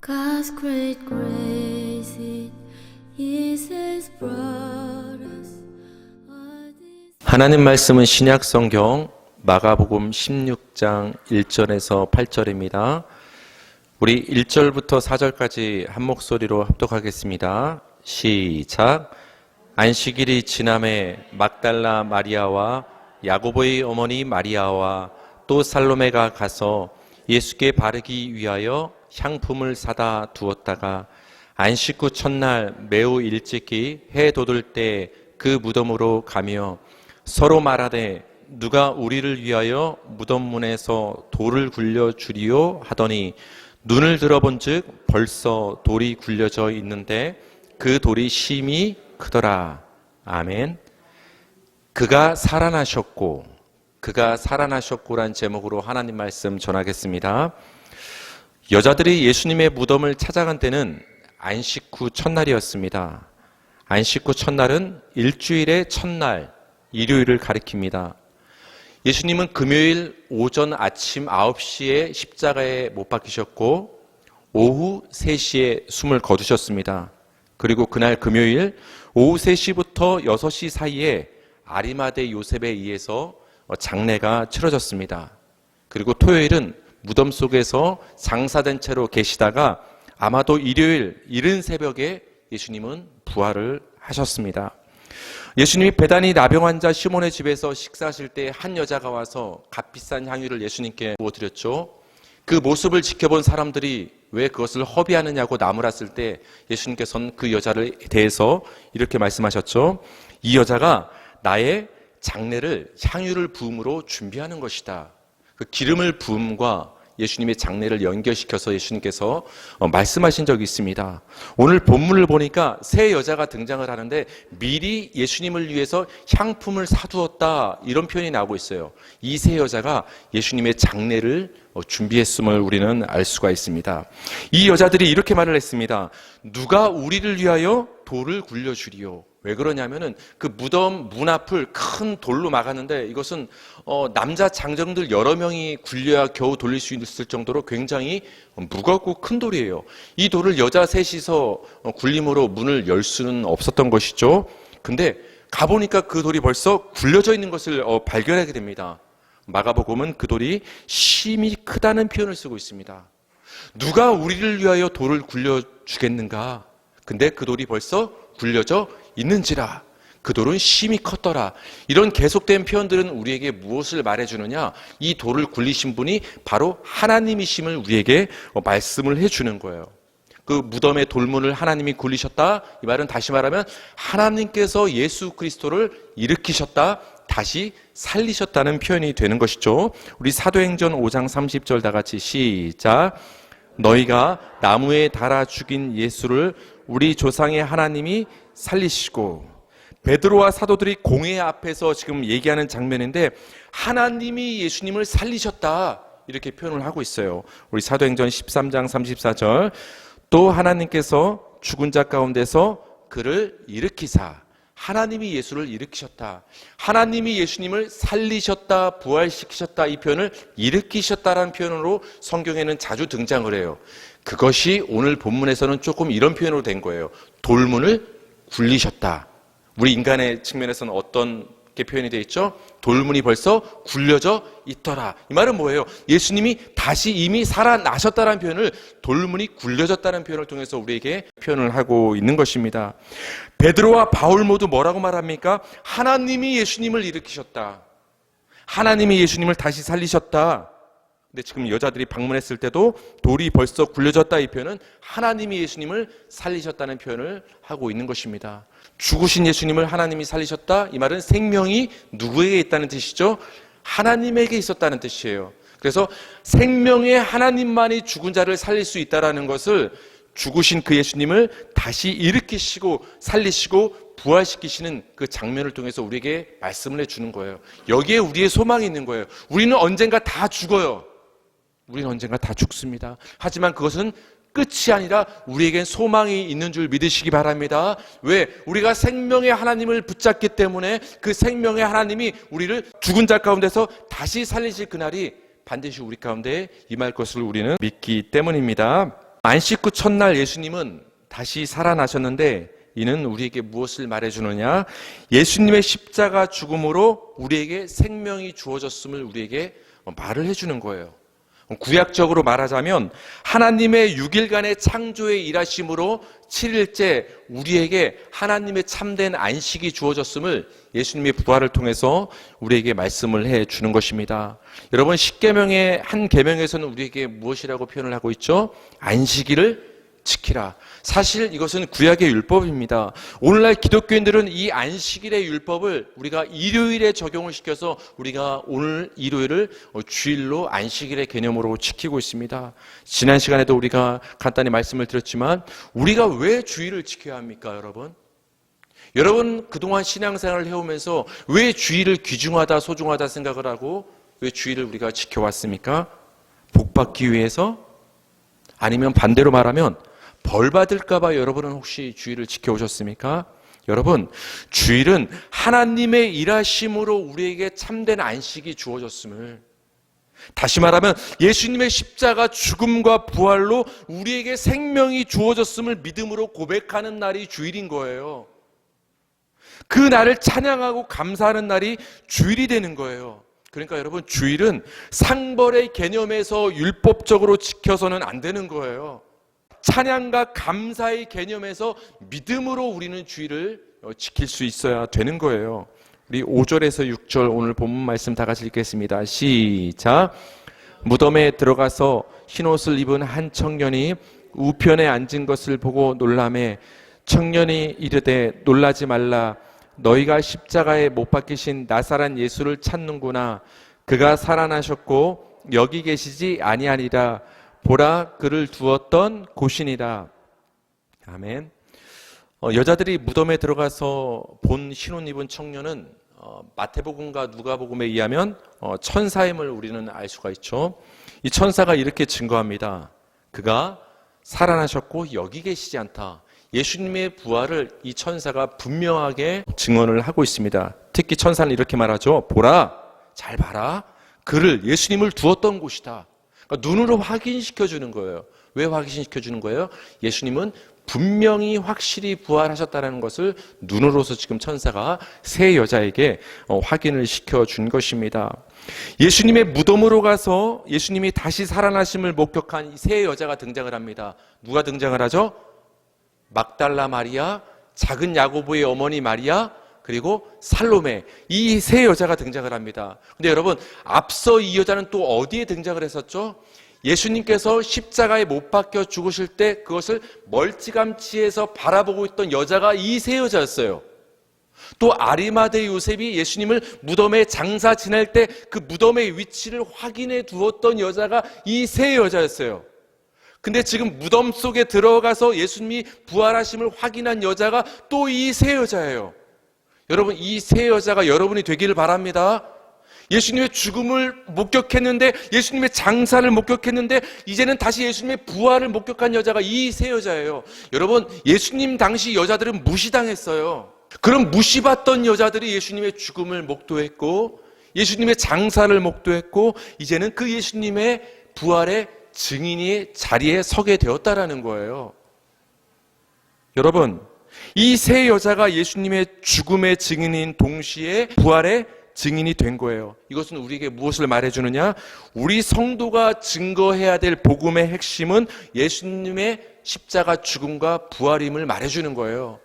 God's great grace it is has brought us all this. 하나님 말씀은 신약 성경 마가복음 16장 1절에서 8절입니다. 우리 1절부터 4절까지 한 목소리로 합독하겠습니다. 시작. 안식일이 지남에 막달라 마리아와 야고보의 어머니 마리아와 또 살로메가 가서 예수께 바르기 위하여 향품을 사다 두었다가 안식 후 첫날 매우 일찍이 해 돋을 때 그 무덤으로 가며 서로 말하되 누가 우리를 위하여 무덤 문에서 돌을 굴려 주리요 하더니 눈을 들어본즉 벌써 돌이 굴려져 있는데 그 돌이 심히 크더라. 아멘. 그가 살아나셨고란 제목으로 하나님 말씀 전하겠습니다. 여자들이 예수님의 무덤을 찾아간 때는 안식 후 첫날이었습니다. 안식 후 첫날은 일주일의 첫날, 일요일을 가리킵니다. 예수님은 금요일 오전 아침 9시에 십자가에 못 박히셨고 오후 3시에 숨을 거두셨습니다. 그리고 그날 금요일 오후 3시부터 6시 사이에 아리마대 요셉에 의해서 장례가 치러졌습니다. 그리고 토요일은 무덤 속에서 장사된 채로 계시다가 아마도 일요일 이른 새벽에 예수님은 부활을 하셨습니다. 예수님이 베다니 나병 환자 시몬의 집에서 식사하실 때 한 여자가 와서 값비싼 향유를 예수님께 부어드렸죠. 그 모습을 지켜본 사람들이 왜 그것을 허비하느냐고 나무랐을 때 예수님께서는 그 여자를 대해서 이렇게 말씀하셨죠. 이 여자가 나의 장례를 향유를 부음으로 준비하는 것이다. 그 기름을 부음과 예수님의 장례를 연결시켜서 예수님께서 말씀하신 적이 있습니다. 오늘 본문을 보니까 세 여자가 등장을 하는데 미리 예수님을 위해서 향품을 사두었다 이런 표현이 나오고 있어요. 이 세 여자가 예수님의 장례를 준비했음을 우리는 알 수가 있습니다. 이 여자들이 이렇게 말을 했습니다. 누가 우리를 위하여 돌을 굴려주리요. 왜 그러냐면은 그 무덤 문 앞을 큰 돌로 막았는데 이것은 남자 장정들 여러 명이 굴려야 겨우 돌릴 수 있을 정도로 굉장히 무겁고 큰 돌이에요. 이 돌을 여자 셋이서 굴림으로 문을 열 수는 없었던 것이죠. 근데 가보니까 그 돌이 벌써 굴려져 있는 것을 발견하게 됩니다. 마가복음은 그 돌이 심히 크다는 표현을 쓰고 있습니다. 누가 우리를 위하여 돌을 굴려주겠는가? 근데 그 돌이 벌써 굴려져 있는지라. 그 돌은 심히 컸더라. 이런 계속된 표현들은 우리에게 무엇을 말해주느냐? 이 돌을 굴리신 분이 바로 하나님이심을 우리에게 말씀을 해주는 거예요. 그 무덤의 돌문을 하나님이 굴리셨다. 이 말은 다시 말하면 하나님께서 예수 그리스도를 일으키셨다. 다시 살리셨다는 표현이 되는 것이죠. 우리 사도행전 5장 30절 다 같이 시작. 너희가 나무에 달아 죽인 예수를 우리 조상의 하나님이 살리시고. 베드로와 사도들이 공회 앞에서 지금 얘기하는 장면인데 하나님이 예수님을 살리셨다 이렇게 표현을 하고 있어요. 우리 사도행전 13장 34절 또 하나님께서 죽은 자 가운데서 그를 일으키사. 하나님이 예수를 일으키셨다. 하나님이 예수님을 살리셨다, 부활시키셨다 이 표현을 일으키셨다라는 표현으로 성경에는 자주 등장을 해요. 그것이 오늘 본문에서는 조금 이런 표현으로 된 거예요. 돌문을 굴리셨다. 우리 인간의 측면에서는 어떤 게 표현이 되어 있죠? 돌문이 벌써 굴려져 있더라. 이 말은 뭐예요? 예수님이 다시 이미 살아나셨다는 표현을 돌문이 굴려졌다는 표현을 통해서 우리에게 표현을 하고 있는 것입니다. 베드로와 바울 모두 뭐라고 말합니까? 하나님이 예수님을 일으키셨다. 하나님이 예수님을 다시 살리셨다. 근데 지금 여자들이 방문했을 때도 돌이 벌써 굴려졌다 이 표현은 하나님이 예수님을 살리셨다는 표현을 하고 있는 것입니다. 죽으신 예수님을 하나님이 살리셨다 이 말은 생명이 누구에게 있다는 뜻이죠? 하나님에게 있었다는 뜻이에요. 그래서 생명의 하나님만이 죽은 자를 살릴 수 있다는 것을 죽으신 그 예수님을 다시 일으키시고 살리시고 부활시키시는 그 장면을 통해서 우리에게 말씀을 해주는 거예요. 여기에 우리의 소망이 있는 거예요. 우리는 언젠가 다 죽어요. 우리는 언젠가 다 죽습니다. 하지만 그것은 끝이 아니라 우리에겐 소망이 있는 줄 믿으시기 바랍니다. 왜? 우리가 생명의 하나님을 붙잡기 때문에 그 생명의 하나님이 우리를 죽은 자 가운데서 다시 살리실 그날이 반드시 우리 가운데 임할 것을 우리는 믿기 때문입니다. 안식 후 첫날 예수님은 다시 살아나셨는데 이는 우리에게 무엇을 말해주느냐? 예수님의 십자가 죽음으로 우리에게 생명이 주어졌음을 우리에게 말을 해주는 거예요. 구약적으로 말하자면 하나님의 6일간의 창조의 일하심으로 7일째 우리에게 하나님의 참된 안식이 주어졌음을 예수님의 부활을 통해서 우리에게 말씀을 해주는 것입니다. 여러분, 십계명의 한 계명에서는 우리에게 무엇이라고 표현을 하고 있죠? 안식일을 지키라. 사실 이것은 구약의 율법입니다. 오늘날 기독교인들은 이 안식일의 율법을 우리가 일요일에 적용을 시켜서 우리가 오늘 일요일을 주일로 안식일의 개념으로 지키고 있습니다. 지난 시간에도 우리가 간단히 말씀을 드렸지만 우리가 왜 주일을 지켜야 합니까, 여러분? 여러분, 그동안 신앙생활을 해오면서 왜 주일을 귀중하다, 소중하다 생각을 하고 왜 주일을 우리가 지켜왔습니까? 복받기 위해서? 아니면 반대로 말하면 벌 받을까봐 여러분은 혹시 주일을 지켜오셨습니까? 여러분, 주일은 하나님의 일하심으로 우리에게 참된 안식이 주어졌음을, 다시 말하면 예수님의 십자가 죽음과 부활로 우리에게 생명이 주어졌음을 믿음으로 고백하는 날이 주일인 거예요. 그 날을 찬양하고 감사하는 날이 주일이 되는 거예요. 그러니까 여러분, 주일은 상벌의 개념에서 율법적으로 지켜서는 안 되는 거예요. 찬양과 감사의 개념에서 믿음으로 우리는 주일을 지킬 수 있어야 되는 거예요. 우리 5절에서 6절 오늘 본문 말씀 다 같이 읽겠습니다. 시작. 무덤에 들어가서 흰옷을 입은 한 청년이 우편에 앉은 것을 보고 놀라매 청년이 이르되 놀라지 말라. 너희가 십자가에 못 박히신 나사렛 예수를 찾는구나. 그가 살아나셨고 여기 계시지 아니하리라. 보라, 그를 두었던 곳이니라. 아멘. 여자들이 무덤에 들어가서 본 흰옷 입은 청년은 마태복음과 누가복음에 의하면 천사임을 우리는 알 수가 있죠. 이 천사가 이렇게 증거합니다. 그가 살아나셨고 여기 계시지 않다. 예수님의 부활을 이 천사가 분명하게 증언을 하고 있습니다. 특히 천사는 이렇게 말하죠. 보라, 잘 봐라. 그를, 예수님을 두었던 곳이다. 그러니까 눈으로 확인시켜주는 거예요. 왜 확인시켜주는 거예요? 예수님은 분명히 확실히 부활하셨다는 것을 눈으로서 지금 천사가 세 여자에게 확인을 시켜준 것입니다. 예수님의 무덤으로 가서 예수님이 다시 살아나심을 목격한 이 세 여자가 등장을 합니다. 누가 등장을 하죠? 막달라 마리아, 작은 야고보의 어머니 마리아, 그리고 살로메, 이 세 여자가 등장을 합니다. 근데 여러분, 앞서 이 여자는 또 어디에 등장을 했었죠? 예수님께서 십자가에 못 박혀 죽으실 때 그것을 멀찌감치해서 바라보고 있던 여자가 이 세 여자였어요. 또 아리마대 요셉이 예수님을 무덤에 장사 지낼 때 그 무덤의 위치를 확인해 두었던 여자가 이 세 여자였어요. 근데 지금 무덤 속에 들어가서 예수님이 부활하심을 확인한 여자가 또 이 세 여자예요. 여러분, 이 세 여자가 여러분이 되기를 바랍니다. 예수님의 죽음을 목격했는데, 예수님의 장사를 목격했는데, 이제는 다시 예수님의 부활을 목격한 여자가 이 세 여자예요. 여러분, 예수님 당시 여자들은 무시당했어요. 그럼 무시받던 여자들이 예수님의 죽음을 목도했고, 예수님의 장사를 목도했고, 이제는 그 예수님의 부활의 증인이 자리에 서게 되었다라는 거예요. 여러분, 이 세 여자가 예수님의 죽음의 증인인 동시에 부활의 증인이 된 거예요. 이것은 우리에게 무엇을 말해주느냐? 우리 성도가 증거해야 될 복음의 핵심은 예수님의 십자가 죽음과 부활임을 말해주는 거예요.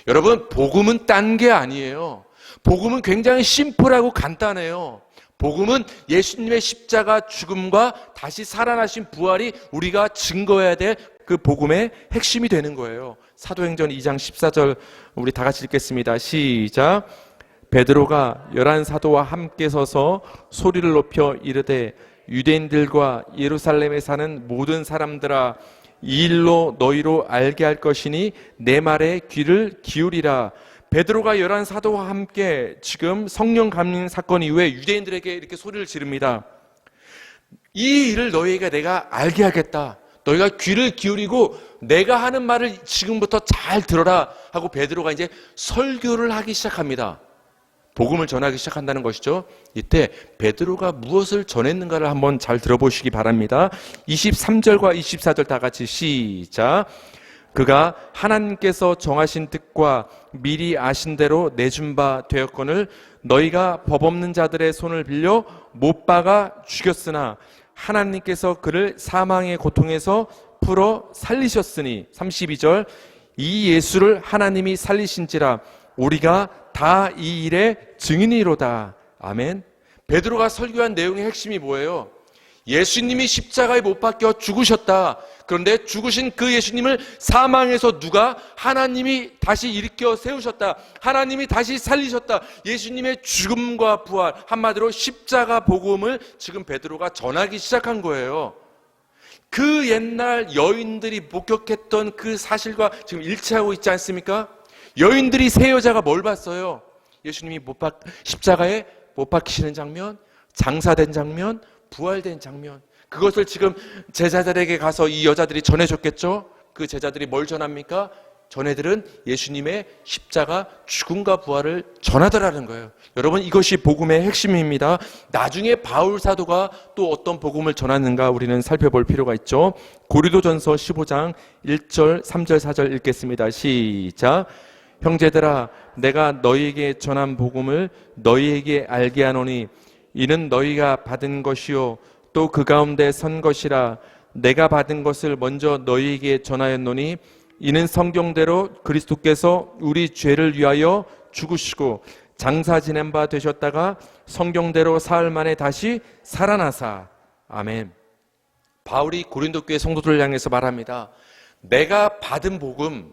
여러분, 복음은 딴 게 아니에요. 복음은 굉장히 심플하고 간단해요. 복음은 예수님의 십자가 죽음과 다시 살아나신 부활이 우리가 증거해야 될 그 복음의 핵심이 되는 거예요. 사도행전 2장 14절 우리 다 같이 읽겠습니다. 시작. 베드로가 11사도와 함께 서서 소리를 높여 이르되 유대인들과 예루살렘에 사는 모든 사람들아, 이 일로 너희로 알게 할 것이니 내 말에 귀를 기울이라. 베드로가 11사도와 함께 지금 성령 감림 사건 이후에 유대인들에게 이렇게 소리를 지릅니다. 이 일을 너희에게 내가 알게 하겠다. 너희가 귀를 기울이고 내가 하는 말을 지금부터 잘 들어라 하고 베드로가 이제 설교를 하기 시작합니다. 복음을 전하기 시작한다는 것이죠. 이때 베드로가 무엇을 전했는가를 한번 잘 들어보시기 바랍니다. 23절과 24절 다 같이 시작. 그가 하나님께서 정하신 뜻과 미리 아신 대로 내준 바 되었거늘 너희가 법 없는 자들의 손을 빌려 못 박아 죽였으나 하나님께서 그를 사망의 고통에서 풀어 살리셨으니 32절 이 예수를 하나님이 살리신지라 우리가 다 이 일의 증인이로다. 아멘. 베드로가 설교한 내용의 핵심이 뭐예요? 예수님이 십자가에 못 박혀 죽으셨다. 그런데 죽으신 그 예수님을 사망에서 누가? 하나님이 다시 일으켜 세우셨다. 하나님이 다시 살리셨다. 예수님의 죽음과 부활, 한마디로 십자가 복음을 지금 베드로가 전하기 시작한 거예요. 그 옛날 여인들이 목격했던 그 사실과 지금 일치하고 있지 않습니까? 여인들이 세 여자가 뭘 봤어요? 예수님이 십자가에 못 박히시는 장면, 장사된 장면, 부활된 장면. 그것을 지금 제자들에게 가서 이 여자들이 전해줬겠죠? 그 제자들이 뭘 전합니까? 전애들은 예수님의 십자가 죽음과 부활을 전하더라는 거예요. 여러분, 이것이 복음의 핵심입니다. 나중에 바울 사도가 또 어떤 복음을 전하는가 우리는 살펴볼 필요가 있죠. 고린도전서 15장 1절, 3절, 4절 읽겠습니다. 시작. 형제들아, 내가 너희에게 전한 복음을 너희에게 알게 하노니 이는 너희가 받은 것이요 또 그 가운데 선 것이라. 내가 받은 것을 먼저 너희에게 전하였노니 이는 성경대로 그리스도께서 우리 죄를 위하여 죽으시고 장사 지낸 바 되셨다가 성경대로 사흘 만에 다시 살아나사. 아멘. 바울이 고린도 교회 성도들을 향해서 말합니다. 내가 받은 복음,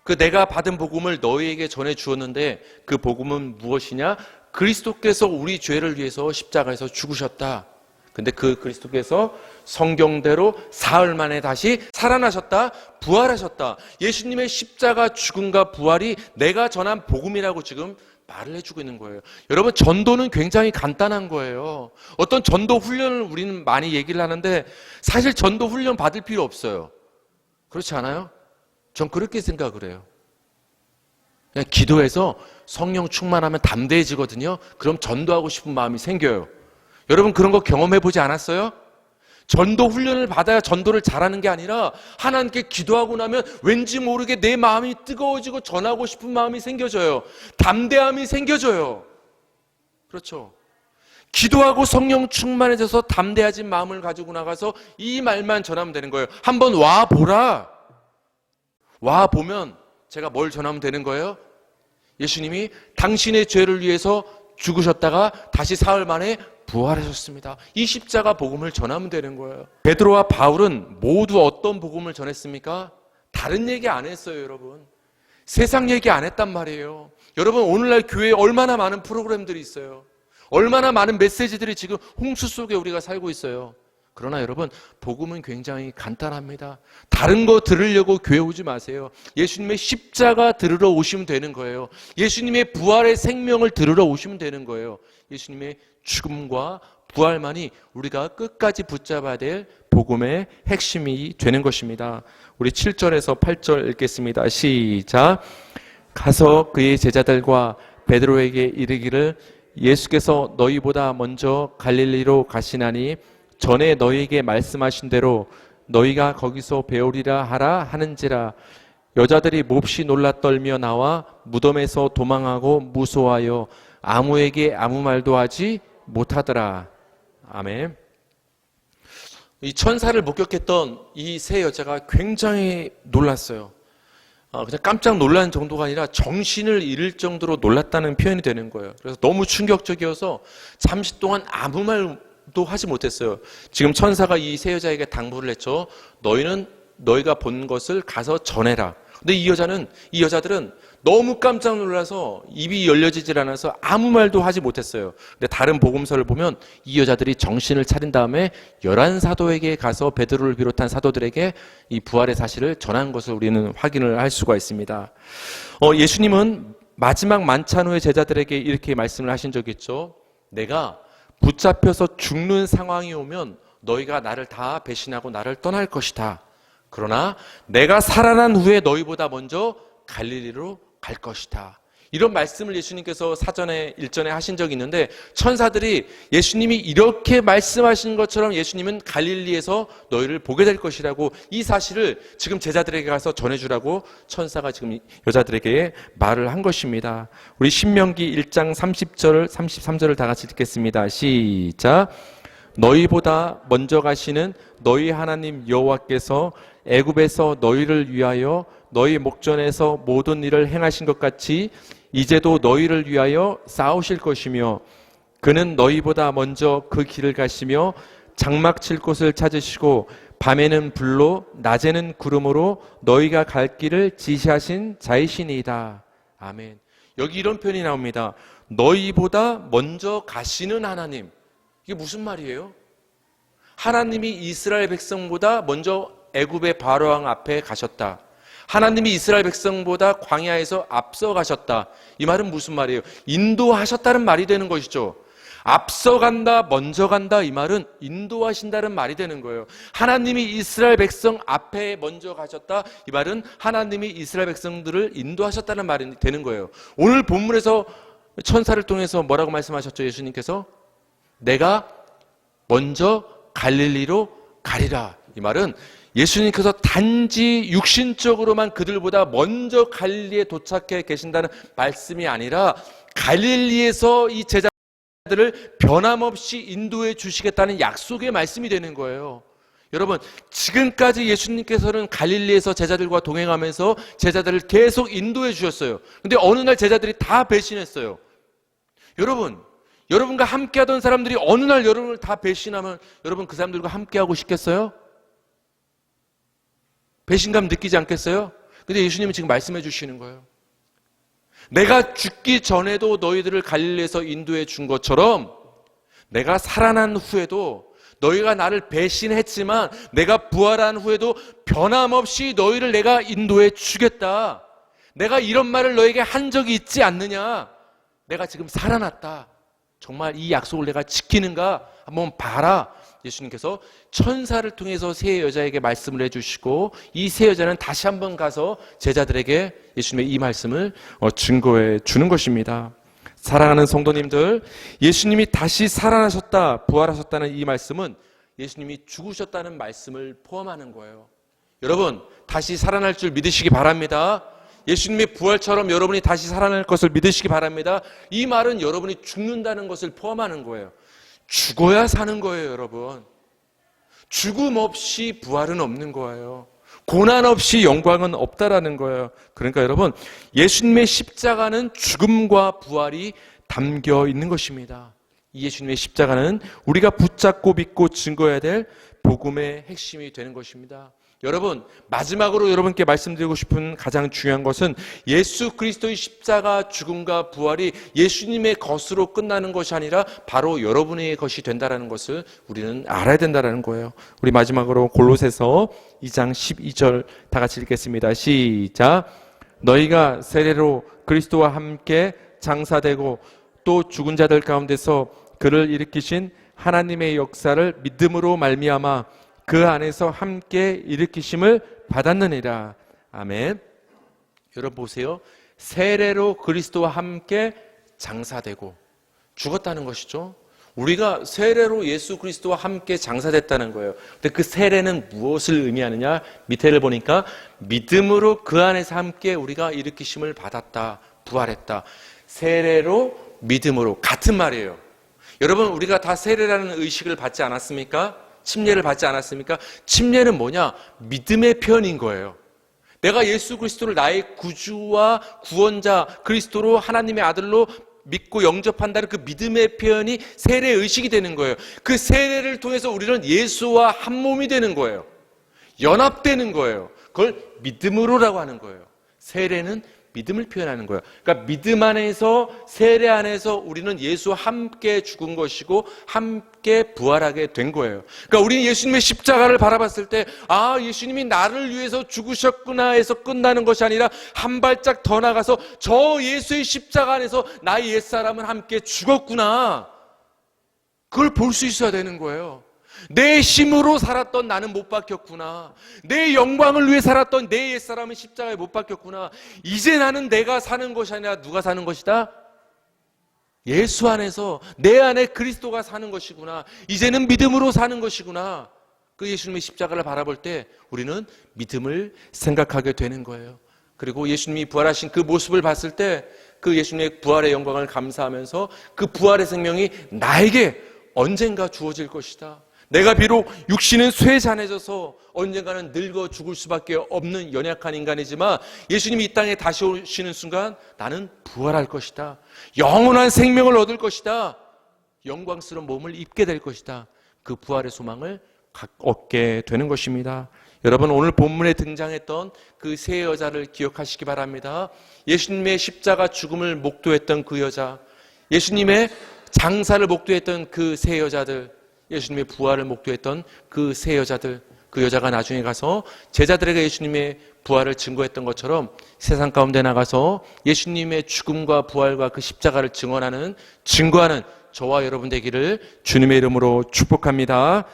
그 내가 받은 복음을 너희에게 전해 주었는데 그 복음은 무엇이냐? 그리스도께서 우리 죄를 위해서 십자가에서 죽으셨다. 근데 그 그리스도께서 성경대로 사흘 만에 다시 살아나셨다, 부활하셨다. 예수님의 십자가 죽음과 부활이 내가 전한 복음이라고 지금 말을 해주고 있는 거예요. 여러분, 전도는 굉장히 간단한 거예요. 어떤 전도 훈련을 우리는 많이 얘기를 하는데 사실 전도 훈련 받을 필요 없어요. 그렇지 않아요? 전 그렇게 생각을 해요. 그냥 기도해서 성령 충만하면 담대해지거든요. 그럼 전도하고 싶은 마음이 생겨요. 여러분, 그런 거 경험해 보지 않았어요? 전도 훈련을 받아야 전도를 잘하는 게 아니라 하나님께 기도하고 나면 왠지 모르게 내 마음이 뜨거워지고 전하고 싶은 마음이 생겨져요. 담대함이 생겨져요. 그렇죠? 기도하고 성령 충만해져서 담대해진 마음을 가지고 나가서 이 말만 전하면 되는 거예요. 한번 와보라. 와보면 제가 뭘 전하면 되는 거예요? 예수님이 당신의 죄를 위해서 죽으셨다가 다시 사흘 만에 부활하셨습니다. 이 십자가 복음을 전하면 되는 거예요. 베드로와 바울은 모두 어떤 복음을 전했습니까? 다른 얘기 안 했어요, 여러분. 세상 얘기 안 했단 말이에요. 여러분, 오늘날 교회에 얼마나 많은 프로그램들이 있어요. 얼마나 많은 메시지들이 지금 홍수 속에 우리가 살고 있어요. 그러나 여러분, 복음은 굉장히 간단합니다. 다른 거 들으려고 교회 오지 마세요. 예수님의 십자가 들으러 오시면 되는 거예요. 예수님의 부활의 생명을 들으러 오시면 되는 거예요. 예수님의 죽음과 부활만이 우리가 끝까지 붙잡아야 될 복음의 핵심이 되는 것입니다. 우리 7절에서 8절 읽겠습니다. 시작. 가서 그의 제자들과 베드로에게 이르기를 예수께서 너희보다 먼저 갈릴리로 가시나니 전에 너희에게 말씀하신 대로 너희가 거기서 배우리라 하라 하는지라. 여자들이 몹시 놀라 떨며 나와 무덤에서 도망하고 무서워하여 아무에게 아무 말도 하지 못하더라. 아멘. 이 천사를 목격했던 이 세 여자가 굉장히 놀랐어요. 그냥 깜짝 놀란 정도가 아니라 정신을 잃을 정도로 놀랐다는 표현이 되는 거예요. 그래서 너무 충격적이어서 잠시 동안 아무 말도 하지 못했어요. 지금 천사가 이 세 여자에게 당부를 했죠. 너희가 본 것을 가서 전해라. 근데 이 여자들은 너무 깜짝 놀라서 입이 열려지질 않아서 아무 말도 하지 못했어요. 근데 다른 복음서를 보면 이 여자들이 정신을 차린 다음에 11사도에게 가서 베드로를 비롯한 사도들에게 이 부활의 사실을 전한 것을 우리는 확인을 할 수가 있습니다. 예수님은 마지막 만찬 후에 제자들에게 이렇게 말씀을 하신 적이 있죠. 내가 붙잡혀서 죽는 상황이 오면 너희가 나를 다 배신하고 나를 떠날 것이다. 그러나 내가 살아난 후에 너희보다 먼저 갈릴리로 갈 것이다. 이런 말씀을 예수님께서 사전에 일전에 하신 적이 있는데 천사들이 예수님이 이렇게 말씀하신 것처럼 예수님은 갈릴리에서 너희를 보게 될 것이라고 이 사실을 지금 제자들에게 가서 전해주라고 천사가 지금 여자들에게 말을 한 것입니다. 우리 신명기 1장 30절 33절을 다 같이 읽겠습니다. 시작. 너희보다 먼저 가시는 너희 하나님 여호와께서 애굽에서 너희를 위하여 너희 목전에서 모든 일을 행하신 것 같이 이제도 너희를 위하여 싸우실 것이며 그는 너희보다 먼저 그 길을 가시며 장막 칠 곳을 찾으시고 밤에는 불로 낮에는 구름으로 너희가 갈 길을 지시하신 자이시니이다. 아멘. 여기 이런 표현이 나옵니다. 너희보다 먼저 가시는 하나님. 이게 무슨 말이에요? 하나님이 이스라엘 백성보다 먼저 애굽의 바로왕 앞에 가셨다. 하나님이 이스라엘 백성보다 광야에서 앞서 가셨다. 이 말은 무슨 말이에요? 인도하셨다는 말이 되는 것이죠. 앞서간다, 먼저 간다, 이 말은 인도하신다는 말이 되는 거예요. 하나님이 이스라엘 백성 앞에 먼저 가셨다. 이 말은 하나님이 이스라엘 백성들을 인도하셨다는 말이 되는 거예요. 오늘 본문에서 천사를 통해서 뭐라고 말씀하셨죠? 예수님께서 내가 먼저 갈릴리로 가리라. 이 말은 예수님께서 단지 육신적으로만 그들보다 먼저 갈릴리에 도착해 계신다는 말씀이 아니라 갈릴리에서 이 제자들을 변함없이 인도해 주시겠다는 약속의 말씀이 되는 거예요. 여러분, 지금까지 예수님께서는 갈릴리에서 제자들과 동행하면서 제자들을 계속 인도해 주셨어요. 근데 어느 날 제자들이 다 배신했어요. 여러분과 함께 하던 사람들이 어느 날 여러분을 다 배신하면 여러분 그 사람들과 함께 하고 싶겠어요? 배신감 느끼지 않겠어요? 근데 예수님은 지금 말씀해 주시는 거예요. 내가 죽기 전에도 너희들을 갈릴리에서 인도해 준 것처럼 내가 살아난 후에도 너희가 나를 배신했지만 내가 부활한 후에도 변함없이 너희를 내가 인도해 주겠다. 내가 이런 말을 너에게 한 적이 있지 않느냐? 내가 지금 살아났다. 정말 이 약속을 내가 지키는가? 한번 봐라. 예수님께서 천사를 통해서 세 여자에게 말씀을 해주시고 이 세 여자는 다시 한번 가서 제자들에게 예수님의 이 말씀을 증거해 주는 것입니다. 사랑하는 성도님들, 예수님이 다시 살아나셨다, 부활하셨다는 이 말씀은 예수님이 죽으셨다는 말씀을 포함하는 거예요. 여러분, 다시 살아날 줄 믿으시기 바랍니다. 예수님의 부활처럼 여러분이 다시 살아날 것을 믿으시기 바랍니다. 이 말은 여러분이 죽는다는 것을 포함하는 거예요. 죽어야 사는 거예요, 여러분. 죽음 없이 부활은 없는 거예요. 고난 없이 영광은 없다라는 거예요. 그러니까 여러분, 예수님의 십자가는 죽음과 부활이 담겨 있는 것입니다. 이 예수님의 십자가는 우리가 붙잡고 믿고 증거해야 될 복음의 핵심이 되는 것입니다. 여러분, 마지막으로 여러분께 말씀드리고 싶은 가장 중요한 것은 예수 그리스도의 십자가 죽음과 부활이 예수님의 것으로 끝나는 것이 아니라 바로 여러분의 것이 된다는 것을 우리는 알아야 된다는 거예요. 우리 마지막으로 골로새서 2장 12절 다 같이 읽겠습니다. 시작. 너희가 세례로 그리스도와 함께 장사되고 또 죽은 자들 가운데서 그를 일으키신 하나님의 역사를 믿음으로 말미암아 그 안에서 함께 일으키심을 받았느니라. 아멘. 여러분 보세요. 세례로 그리스도와 함께 장사되고 죽었다는 것이죠. 우리가 세례로 예수 그리스도와 함께 장사됐다는 거예요. 근데 그 세례는 무엇을 의미하느냐? 밑에를 보니까 믿음으로 그 안에서 함께 우리가 일으키심을 받았다, 부활했다. 세례로 믿음으로 같은 말이에요. 여러분, 우리가 다 세례라는 의식을 받지 않았습니까? 침례를 받지 않았습니까? 침례는 뭐냐? 믿음의 표현인 거예요. 내가 예수 그리스도를 나의 구주와 구원자, 그리스도로 하나님의 아들로 믿고 영접한다는 그 믿음의 표현이 세례 의식이 되는 거예요. 그 세례를 통해서 우리는 예수와 한 몸이 되는 거예요. 연합되는 거예요. 그걸 믿음으로라고 하는 거예요. 세례는 믿음을 표현하는 거예요. 그러니까 믿음 안에서, 세례 안에서 우리는 예수와 함께 죽은 것이고 함께 부활하게 된 거예요. 그러니까 우리는 예수님의 십자가를 바라봤을 때 아, 예수님이 나를 위해서 죽으셨구나 해서 끝나는 것이 아니라 한 발짝 더 나가서 저 예수의 십자가 안에서 나의 옛사람은 함께 죽었구나, 그걸 볼 수 있어야 되는 거예요. 내 힘으로 살았던 나는 못 박혔구나. 내 영광을 위해 살았던 내 옛사람은 십자가에 못 박혔구나. 이제 나는 내가 사는 것이 아니라 누가 사는 것이다? 예수 안에서 내 안에 그리스도가 사는 것이구나. 이제는 믿음으로 사는 것이구나. 그 예수님의 십자가를 바라볼 때 우리는 믿음을 생각하게 되는 거예요. 그리고 예수님이 부활하신 그 모습을 봤을 때 그 예수님의 부활의 영광을 감사하면서 그 부활의 생명이 나에게 언젠가 주어질 것이다. 내가 비록 육신은 쇠잔해져서 언젠가는 늙어 죽을 수밖에 없는 연약한 인간이지만 예수님이 이 땅에 다시 오시는 순간 나는 부활할 것이다. 영원한 생명을 얻을 것이다. 영광스러운 몸을 입게 될 것이다. 그 부활의 소망을 얻게 되는 것입니다. 여러분, 오늘 본문에 등장했던 그 세 여자를 기억하시기 바랍니다. 예수님의 십자가 죽음을 목도했던 그 여자, 예수님의 장사를 목도했던 그 세 여자들, 예수님의 부활을 목도했던 그 세 여자들, 그 여자가 나중에 가서 제자들에게 예수님의 부활을 증거했던 것처럼 세상 가운데 나가서 예수님의 죽음과 부활과 그 십자가를 증거하는 저와 여러분 되기를 주님의 이름으로 축복합니다.